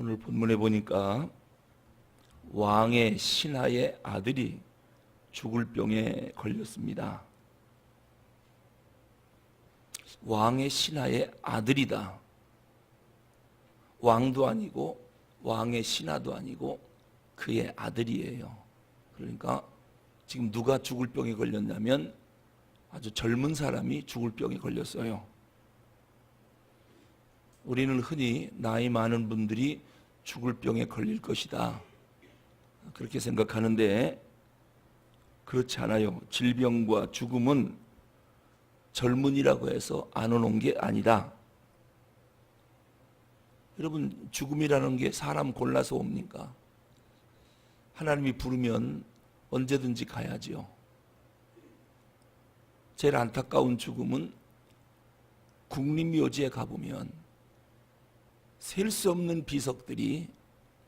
오늘 본문에 보니까 왕의 신하의 아들이 죽을 병에 걸렸습니다. 왕의 신하의 아들이다. 왕도 아니고 왕의 신하도 아니고 그의 아들이에요. 그러니까 지금 누가 죽을 병에 걸렸냐면 아주 젊은 사람이 죽을 병에 걸렸어요. 우리는 흔히 나이 많은 분들이 죽을 병에 걸릴 것이다, 그렇게 생각하는데 그렇지 않아요. 질병과 죽음은 젊은이라고 해서 안 오는 게 아니다. 여러분, 죽음이라는 게 사람 골라서 옵니까? 하나님이 부르면 언제든지 가야지요. 제일 안타까운 죽음은 국립묘지에 가보면 셀 수 없는 비석들이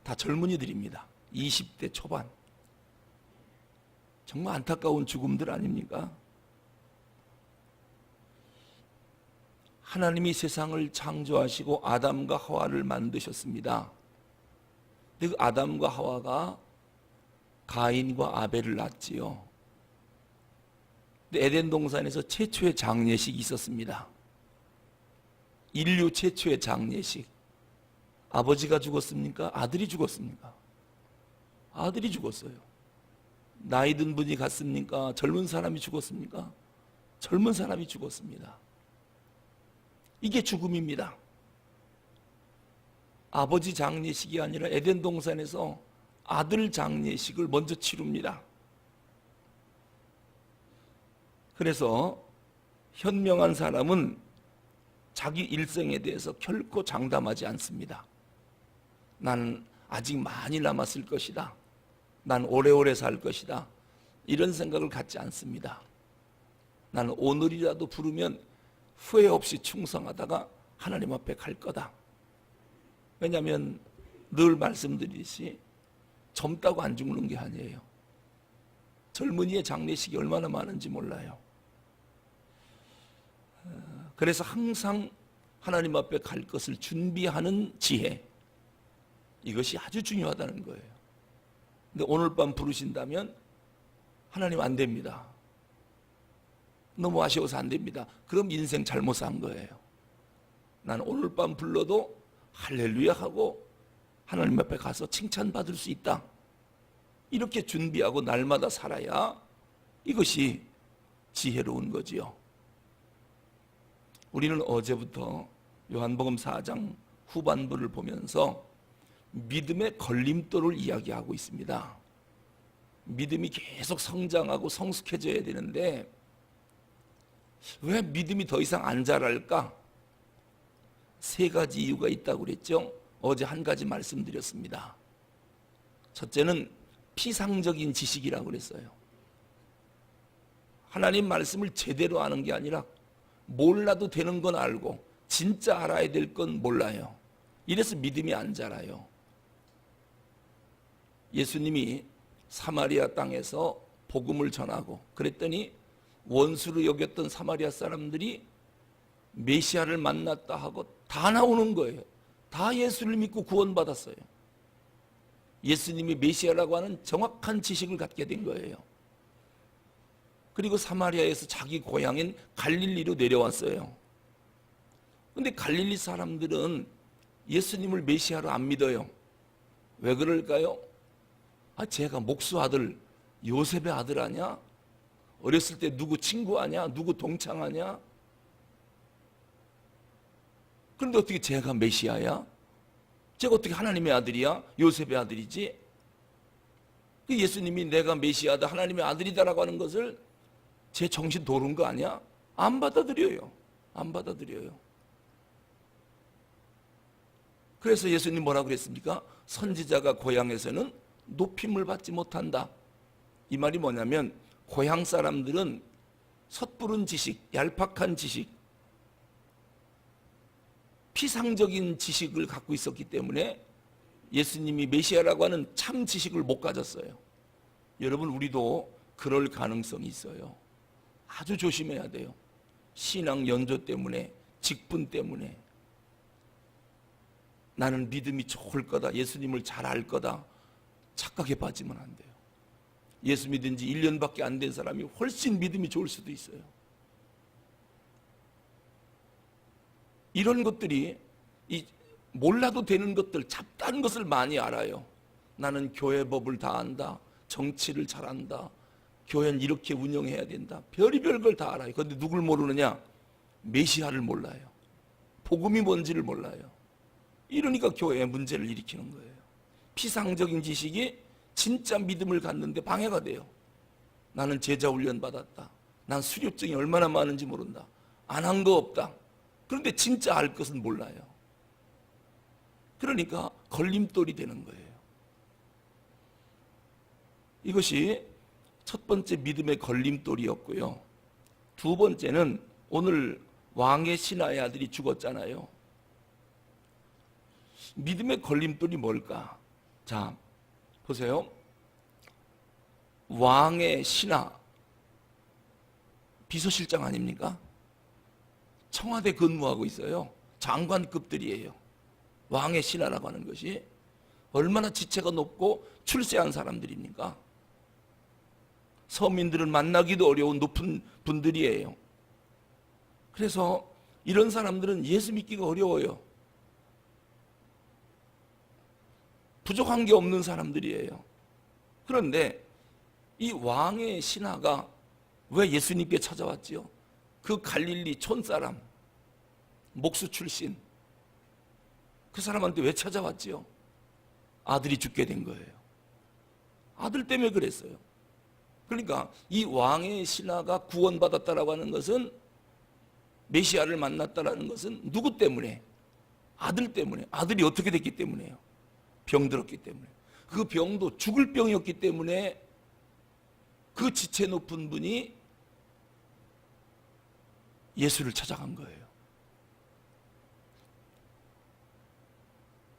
다 젊은이들입니다. 20대 초반. 정말 안타까운 죽음들 아닙니까? 하나님이 세상을 창조하시고 아담과 하와를 만드셨습니다. 근데 그 아담과 하와가 가인과 아벨을 낳았지요. 근데 에덴 동산에서 최초의 장례식이 있었습니다. 인류 최초의 장례식. 아버지가 죽었습니까? 아들이 죽었습니까? 아들이 죽었어요. 나이 든 분이 갔습니까? 젊은 사람이 죽었습니까? 젊은 사람이 죽었습니다. 이게 죽음입니다. 아버지 장례식이 아니라 에덴 동산에서 아들 장례식을 먼저 치릅니다. 그래서 현명한 사람은 자기 일생에 대해서 결코 장담하지 않습니다. 난 아직 많이 남았을 것이다. 난 오래오래 살 것이다. 이런 생각을 갖지 않습니다. 나는 오늘이라도 부르면 후회 없이 충성하다가 하나님 앞에 갈 거다. 왜냐하면 늘 말씀드리듯이 젊다고 안 죽는 게 아니에요. 젊은이의 장례식이 얼마나 많은지 몰라요. 그래서 항상 하나님 앞에 갈 것을 준비하는 지혜, 이것이 아주 중요하다는 거예요. 근데 오늘 밤 부르신다면 하나님 안 됩니다. 너무 아쉬워서 안 됩니다. 그럼 인생 잘못 산 거예요. 난 오늘 밤 불러도 할렐루야 하고 하나님 앞에 가서 칭찬받을 수 있다. 이렇게 준비하고 날마다 살아야 이것이 지혜로운 거지요. 우리는 어제부터 요한복음 4장 후반부를 보면서 믿음의 걸림돌을 이야기하고 있습니다. 믿음이 계속 성장하고 성숙해져야 되는데 왜 믿음이 더 이상 안 자랄까? 세 가지 이유가 있다고 그랬죠. 어제 한 가지 말씀드렸습니다. 첫째는 피상적인 지식이라고 그랬어요. 하나님 말씀을 제대로 아는 게 아니라 몰라도 되는 건 알고 진짜 알아야 될 건 몰라요. 이래서 믿음이 안 자라요. 예수님이 사마리아 땅에서 복음을 전하고 그랬더니 원수로 여겼던 사마리아 사람들이 메시아를 만났다 하고 다 나오는 거예요. 다 예수를 믿고 구원받았어요. 예수님이 메시아라고 하는 정확한 지식을 갖게 된 거예요. 그리고 사마리아에서 자기 고향인 갈릴리로 내려왔어요. 그런데 갈릴리 사람들은 예수님을 메시아로 안 믿어요. 왜 그럴까요? 제가 목수 아들 요셉의 아들 아냐? 어렸을 때 누구 친구 아냐? 누구 동창 아냐? 그런데 어떻게 제가 메시아야? 제가 어떻게 하나님의 아들이야? 요셉의 아들이지? 예수님이 내가 메시아다, 하나님의 아들이다라고 하는 것을 제 정신 도른 거 아니야? 안 받아들여요. 안 받아들여요. 그래서 예수님 뭐라고 그랬습니까? 선지자가 고향에서는 높임을 받지 못한다. 이 말이 뭐냐면 고향 사람들은 섣부른 지식, 얄팍한 지식, 피상적인 지식을 갖고 있었기 때문에 예수님이 메시아라고 하는 참 지식을 못 가졌어요. 여러분, 우리도 그럴 가능성이 있어요. 아주 조심해야 돼요. 신앙 연조 때문에, 직분 때문에 나는 믿음이 좋을 거다, 예수님을 잘 알 거다, 착각에 빠지면 안 돼요. 예수 믿은 지 1년밖에 안 된 사람이 훨씬 믿음이 좋을 수도 있어요. 이런 것들이 몰라도 되는 것들, 잡다한 것을 많이 알아요. 나는 교회 법을 다 안다, 정치를 잘 안다, 교회는 이렇게 운영해야 된다, 별의별 걸 다 알아요. 그런데 누굴 모르느냐? 메시아를 몰라요. 복음이 뭔지를 몰라요. 이러니까 교회에 문제를 일으키는 거예요. 피상적인 지식이 진짜 믿음을 갖는데 방해가 돼요. 나는 제자 훈련 받았다, 난 수료증이 얼마나 많은지 모른다, 안 한 거 없다. 그런데 진짜 알 것은 몰라요. 그러니까 걸림돌이 되는 거예요. 이것이 첫 번째 믿음의 걸림돌이었고요. 두 번째는 오늘 왕의 신하의 아들이 죽었잖아요. 믿음의 걸림돌이 뭘까? 자, 보세요. 왕의 신하, 비서실장 아닙니까? 청와대 근무하고 있어요. 장관급들이에요. 왕의 신하라고 하는 것이 얼마나 지체가 높고 출세한 사람들입니까? 서민들을 만나기도 어려운 높은 분들이에요. 그래서 이런 사람들은 예수 믿기가 어려워요. 부족한 게 없는 사람들이에요. 그런데 이 왕의 신하가 왜 예수님께 찾아왔지요? 그 갈릴리 촌사람, 목수 출신, 그 사람한테 왜 찾아왔지요? 아들이 죽게 된 거예요. 아들 때문에 그랬어요. 그러니까 이 왕의 신하가 구원받았다라고 하는 것은, 메시아를 만났다라는 것은 누구 때문에? 아들 때문에. 아들이 어떻게 됐기 때문에요? 병들었기 때문에. 그 병도 죽을 병이었기 때문에 그 지체 높은 분이 예수를 찾아간 거예요.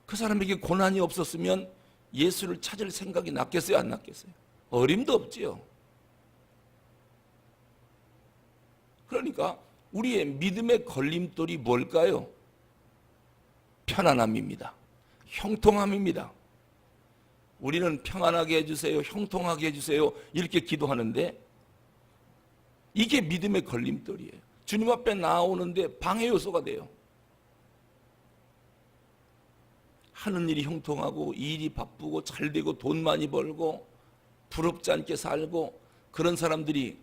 그 사람에게 고난이 없었으면 예수를 찾을 생각이 났겠어요, 안 났겠어요? 어림도 없지요. 그러니까 우리의 믿음의 걸림돌이 뭘까요? 편안함입니다. 형통함입니다. 우리는 평안하게 해주세요, 형통하게 해주세요, 이렇게 기도하는데 이게 믿음의 걸림돌이에요. 주님 앞에 나오는데 방해 요소가 돼요. 하는 일이 형통하고 일이 바쁘고 잘 되고 돈 많이 벌고 부럽지 않게 살고 그런 사람들이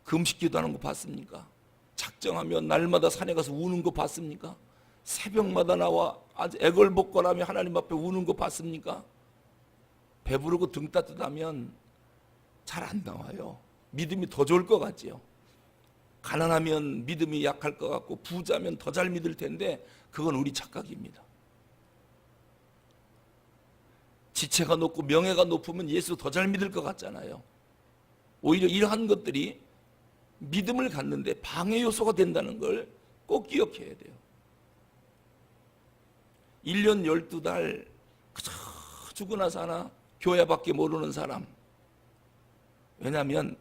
금식 기도하는 거 봤습니까? 작정하면 날마다 산에 가서 우는 거 봤습니까? 새벽마다 나와 아주 애걸복걸하며 하나님 앞에 우는 거 봤습니까? 배부르고 등 따뜻하면 잘 안 나와요. 믿음이 더 좋을 것 같지요. 가난하면 믿음이 약할 것 같고 부자면 더 잘 믿을 텐데 그건 우리 착각입니다. 지체가 높고 명예가 높으면 예수 더 잘 믿을 것 같잖아요. 오히려 이러한 것들이 믿음을 갖는데 방해 요소가 된다는 걸 꼭 기억해야 돼요. 1년 12달 그저 죽으나 사나 교회밖에 모르는 사람. 왜냐하면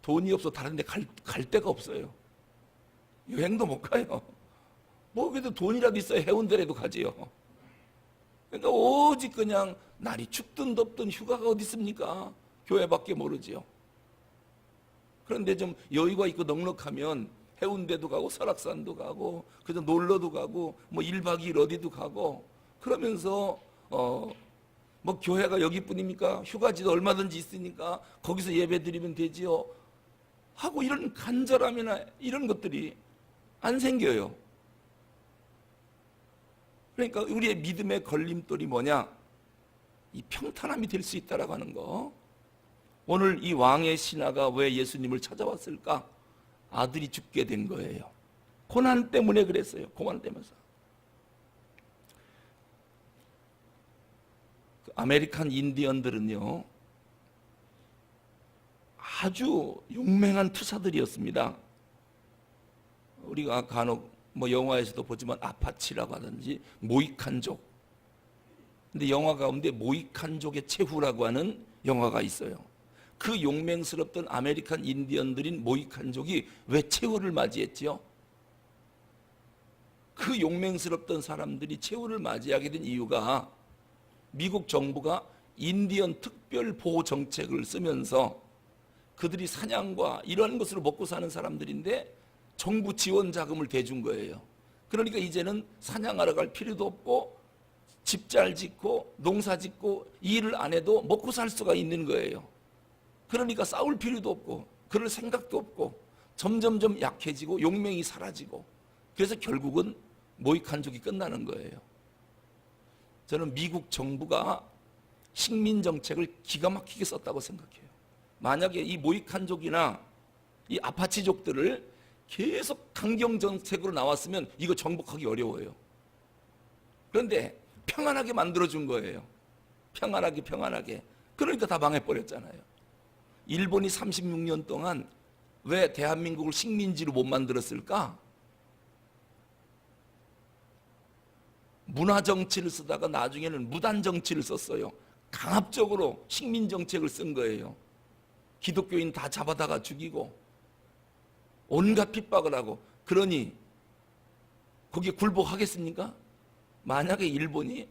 돈이 없어 다른 데 갈 데가 없어요. 여행도 못 가요. 뭐 그래도 돈이라도 있어야 해운대라도 가지요. 그러니까 오직 그냥 날이 춥든 덥든 휴가가 어디 있습니까? 교회밖에 모르지요. 그런데 좀 여유가 있고 넉넉하면 해운대도 가고 설악산도 가고 그저 놀러도 가고 뭐 1박 2일 어디도 가고 그러면서 뭐 교회가 여기뿐입니까? 휴가지도 얼마든지 있으니까 거기서 예배 드리면 되지요 하고 이런 간절함이나 이런 것들이 안 생겨요. 그러니까 우리의 믿음의 걸림돌이 뭐냐? 이 평탄함이 될 수 있다라고 하는 거. 오늘 이 왕의 신하가 왜 예수님을 찾아왔을까? 아들이 죽게 된 거예요. 고난 때문에 그랬어요. 고난 때문에. 그 아메리칸 인디언들은요, 아주 용맹한 투사들이었습니다. 우리가 간혹 뭐 영화에서도 보지만 아파치라고 하든지 모이칸족. 근데 영화 가운데 모이칸족의 최후라고 하는 영화가 있어요. 그 용맹스럽던 아메리칸 인디언들인 모이칸족이 왜 최후를 맞이했지요? 그 용맹스럽던 사람들이 최후를 맞이하게 된 이유가 미국 정부가 인디언 특별 보호 정책을 쓰면서 그들이 사냥과 이러한 것으로 먹고 사는 사람들인데 정부 지원 자금을 대준 거예요. 그러니까 이제는 사냥하러 갈 필요도 없고 집 잘 짓고 농사 짓고 일을 안 해도 먹고 살 수가 있는 거예요. 그러니까 싸울 필요도 없고 그럴 생각도 없고 점점점 약해지고 용맹이 사라지고 그래서 결국은 모이칸족이 끝나는 거예요. 저는 미국 정부가 식민 정책을 기가 막히게 썼다고 생각해요. 만약에 이 모이칸족이나 이 아파치족들을 계속 강경 정책으로 나왔으면 이거 정복하기 어려워요. 그런데 평안하게 만들어준 거예요. 평안하게. 그러니까 다 망해버렸잖아요. 일본이 36년 동안 왜 대한민국을 식민지로 못 만들었을까? 문화정치를 쓰다가 나중에는 무단정치를 썼어요. 강압적으로 식민정책을 쓴 거예요. 기독교인 다 잡아다가 죽이고 온갖 핍박을 하고 그러니 거기에 굴복하겠습니까? 만약에 일본이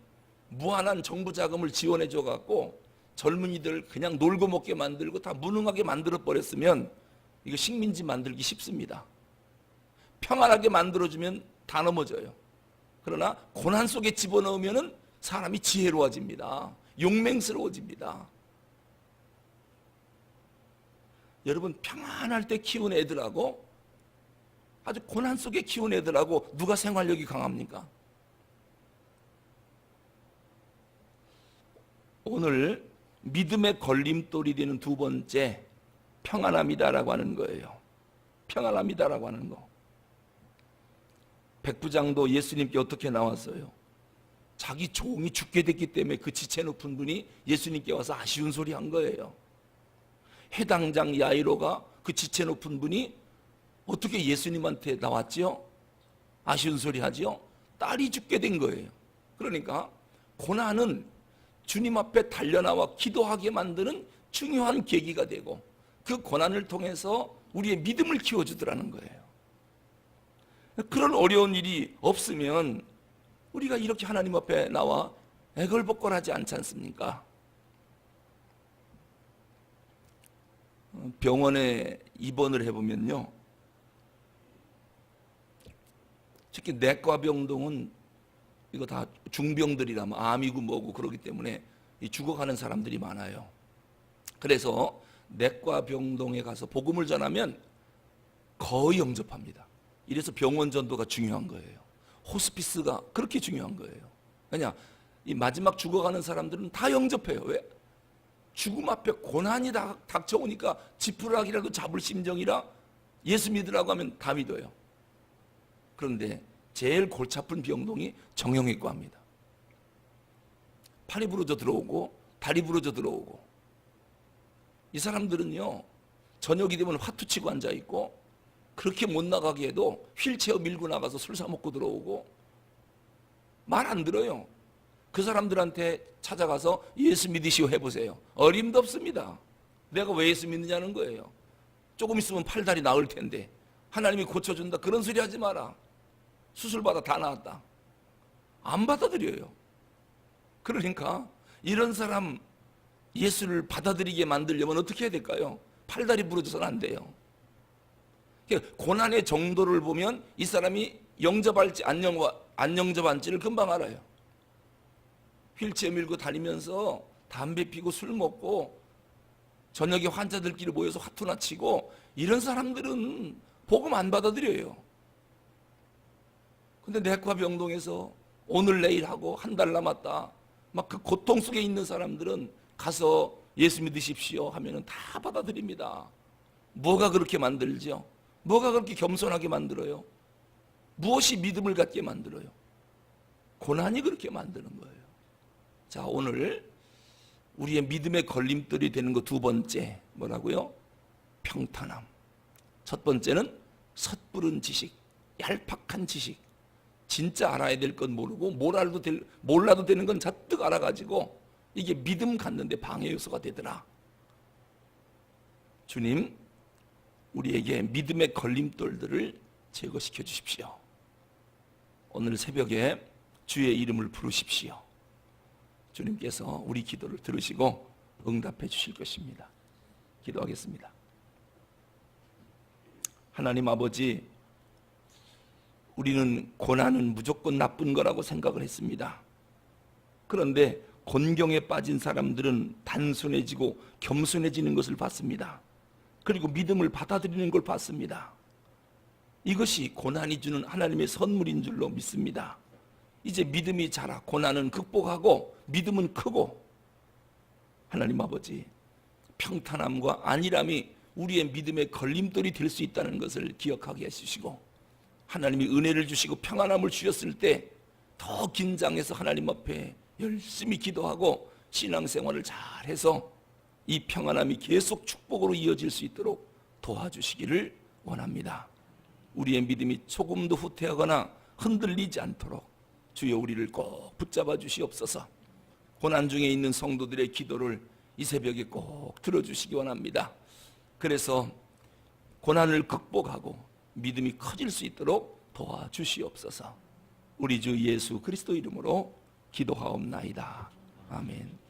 무한한 정부 자금을 지원해 줘 갖고 젊은이들 그냥 놀고 먹게 만들고 다 무능하게 만들어 버렸으면 이거 식민지 만들기 쉽습니다. 평안하게 만들어주면 다 넘어져요. 그러나 고난 속에 집어넣으면 사람이 지혜로워집니다. 용맹스러워집니다. 여러분 평안할 때 키운 애들하고 아주 고난 속에 키운 애들하고 누가 생활력이 강합니까? 오늘 믿음의 걸림돌이 되는 두 번째 평안합니다라고 하는 거예요. 평안합니다라고 하는 거. 백부장도 예수님께 어떻게 나왔어요? 자기 종이 죽게 됐기 때문에 그 지체 높은 분이 예수님께 와서 아쉬운 소리 한 거예요. 해당장 야이로가 그 지체 높은 분이 어떻게 예수님한테 나왔지요? 아쉬운 소리 하지요? 딸이 죽게 된 거예요. 그러니까 고난은 주님 앞에 달려나와 기도하게 만드는 중요한 계기가 되고 그 고난을 통해서 우리의 믿음을 키워주더라는 거예요. 그런 어려운 일이 없으면 우리가 이렇게 하나님 앞에 나와 애걸복걸하지 않지 않습니까? 병원에 입원을 해보면요, 특히 내과 병동은 이거 다 중병들이라면 암이고 뭐고 그러기 때문에 죽어가는 사람들이 많아요. 그래서 내과 병동에 가서 복음을 전하면 거의 영접합니다. 이래서 병원 전도가 중요한 거예요. 호스피스가 그렇게 중요한 거예요. 왜냐, 이 마지막 죽어가는 사람들은 다 영접해요. 왜? 죽음 앞에 고난이 닥쳐오니까 지푸라기라도 잡을 심정이라 예수 믿으라고 하면 다 믿어요. 그런데 제일 골치 아픈 병동이 정형외과입니다. 팔이 부러져 들어오고 다리 부러져 들어오고 이 사람들은요 저녁이 되면 화투 치고 앉아있고 그렇게 못 나가게 해도 휠체어 밀고 나가서 술 사 먹고 들어오고 말 안 들어요. 그 사람들한테 찾아가서 예수 믿으시오 해보세요. 어림도 없습니다. 내가 왜 예수 믿느냐는 거예요. 조금 있으면 팔다리 나을 텐데 하나님이 고쳐준다 그런 소리 하지 마라. 수술받아 다 나았다. 안 받아들여요. 그러니까 이런 사람 예수를 받아들이게 만들려면 어떻게 해야 될까요? 팔다리 부러져서는 안 돼요. 고난의 정도를 보면 이 사람이 영접할지 안 영접할지를 금방 알아요. 휠체어 밀고 다니면서 담배 피고 술 먹고 저녁에 환자들끼리 모여서 화투나 치고 이런 사람들은 복음 안 받아들여요. 근데 내과 병동에서 오늘 내일 하고 한 달 남았다 막 그 고통 속에 있는 사람들은 가서 예수 믿으십시오 하면은 다 받아들입니다. 뭐가 그렇게 만들죠? 뭐가 그렇게 겸손하게 만들어요? 무엇이 믿음을 갖게 만들어요? 고난이 그렇게 만드는 거예요. 자, 오늘 우리의 믿음의 걸림돌이 되는 거 두 번째 뭐라고요? 평탄함. 첫 번째는 섣부른 지식, 얄팍한 지식. 진짜 알아야 될 건 모르고 몰라도 되는 건 잔뜩 알아가지고 이게 믿음 갖는데 방해 요소가 되더라. 주님, 우리에게 믿음의 걸림돌들을 제거시켜 주십시오. 오늘 새벽에 주의 이름을 부르십시오. 주님께서 우리 기도를 들으시고 응답해 주실 것입니다. 기도하겠습니다. 하나님 아버지, 우리는 고난은 무조건 나쁜 거라고 생각을 했습니다. 그런데 곤경에 빠진 사람들은 단순해지고 겸손해지는 것을 봤습니다. 그리고 믿음을 받아들이는 걸 봤습니다. 이것이 고난이 주는 하나님의 선물인 줄로 믿습니다. 이제 믿음이 자라 고난은 극복하고 믿음은 크고, 하나님 아버지, 평탄함과 안일함이 우리의 믿음의 걸림돌이 될 수 있다는 것을 기억하게 해주시고, 하나님이 은혜를 주시고 평안함을 주셨을 때 더 긴장해서 하나님 앞에 열심히 기도하고 신앙생활을 잘해서 이 평안함이 계속 축복으로 이어질 수 있도록 도와주시기를 원합니다. 우리의 믿음이 조금도 후퇴하거나 흔들리지 않도록 주여 우리를 꼭 붙잡아 주시옵소서. 고난 중에 있는 성도들의 기도를 이 새벽에 꼭 들어주시기 원합니다. 그래서 고난을 극복하고 믿음이 커질 수 있도록 도와주시옵소서. 우리 주 예수 그리스도 이름으로 기도하옵나이다. 아멘.